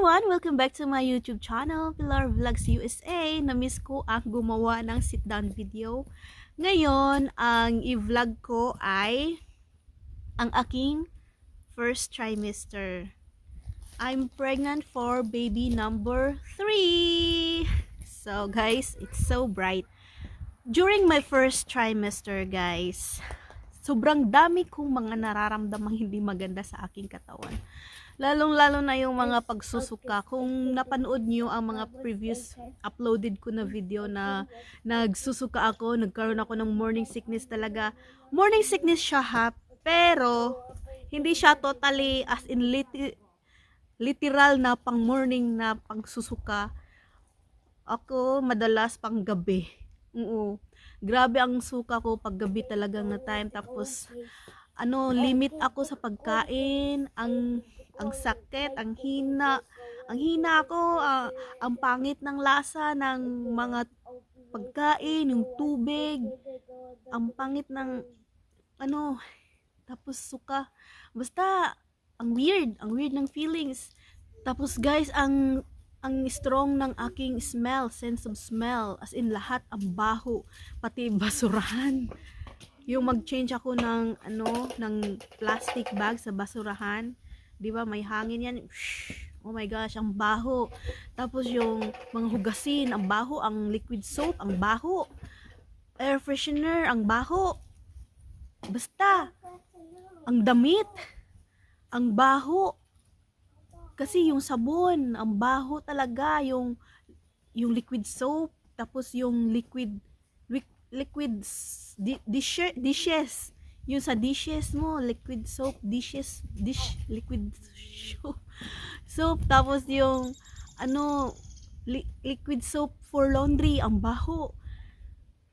everyone! Welcome back to my YouTube channel, Pilar Vlogs USA. Na-miss ko ang gumawa ng sit-down video. Ngayon, ang i-vlog ko ay ang aking first trimester. I'm pregnant for baby number 3. So guys, it's so bright. During my first trimester guys, sobrang dami kong mga nararamdamang hindi maganda sa aking katawan. Lalong-lalo na yung mga pagsusuka. Kung napanood niyo ang mga previous uploaded ko na video na nagsusuka ako, nagkaroon ako ng morning sickness talaga. Morning sickness siya ha, pero hindi siya totally as in literal na pang morning na pagsusuka. Ako madalas pang gabi. Grabe ang suka ko pag gabi talaga na time. Tapos limit ako sa pagkain, ang sakit, ang hina ako, ang pangit ng lasa ng mga pagkain, yung tubig, ang pangit ng tapos suka, basta ang weird ng feelings. Tapos guys, ang strong ng aking smell, sense of smell, as in lahat, ang baho, pati basurahan. Yung mag-change ako ng ng plastic bag sa basurahan, 'di ba? May hangin 'yan. Oh my gosh, ang baho. Tapos yung mga hugasin, ang baho, ang liquid soap, ang baho. Air freshener, ang baho. Basta ang damit, ang baho. Kasi yung sabon, ang baho talaga, yung liquid soap, tapos yung liquid dishes, yung sa dishes mo, liquid soap, liquid soap, tapos yung liquid soap for laundry, ang baho.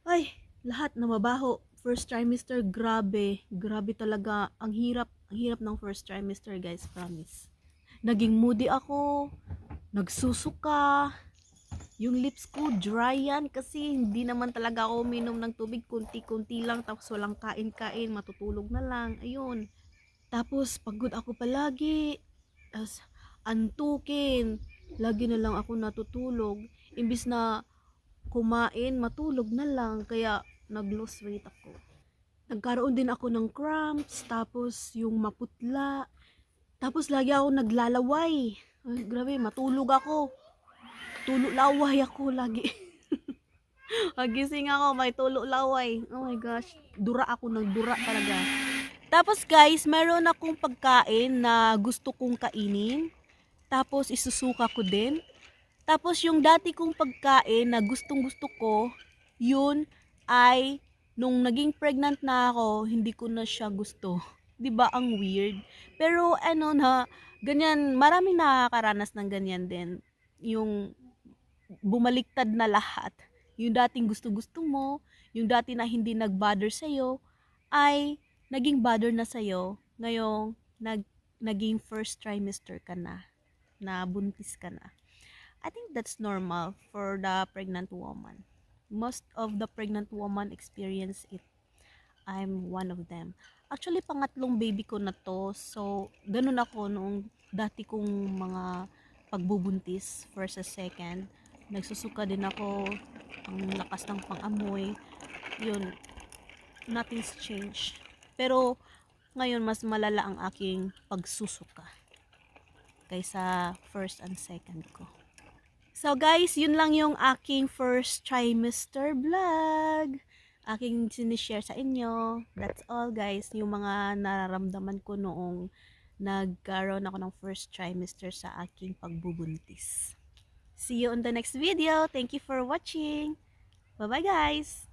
Ay, lahat na mabaho. First trimester, grabe talaga, ang hirap ng first trimester guys, promise. Naging moody ako, nagsusuka, yung lips ko dry yan kasi hindi naman talaga ako uminom ng tubig, kunti-kunti lang, tapos walang kain-kain, matutulog na lang, ayun. Tapos pagod ako palagi, as antukin, lagi na lang ako natutulog, imbis na kumain, matulog na lang, kaya nag-lose weight ako. Nagkaroon din ako ng cramps, tapos yung maputla, tapos lagi ako naglalaway. Ay, grabe, matulog ako. Tulo-laway ako lagi. Magising ako, may tulo-laway. Oh my gosh, dura ako, nagdura talaga. Tapos guys, meron akong pagkain na gusto kong kainin. Tapos isusuka ko din. Tapos yung dati kong pagkain na gustong-gusto ko, yun ay nung naging pregnant na ako, hindi ko na siya gusto. 'Di ba ang weird? Pero na ganyan, maraming nakakaranas ng ganyan din. Yung bumaliktad na lahat. Yung dating gusto-gusto mo, yung dati na hindi nag-bother sa'yo, ay naging bother na sa'yo. Ngayong naging first trimester ka na buntis ka na. I think that's normal for the pregnant woman. Most of the pregnant woman experience it. I'm one of them. Actually, pangatlong baby ko na to. So, ganun ako noong dati kong mga pagbubuntis, first and second. Nagsusuka din ako, ang lakas ng pang-amoy. Yun, nothing's changed. Pero, ngayon, mas malala ang aking pagsusuka kaysa first and second ko. So guys, yun lang yung aking first trimester vlog. Aking sinishare sa inyo. That's all guys, yung mga nararamdaman ko noong nagkaroon ako ng first trimester sa aking pagbubuntis. See you on the next video. Thank you for watching. Bye-bye guys!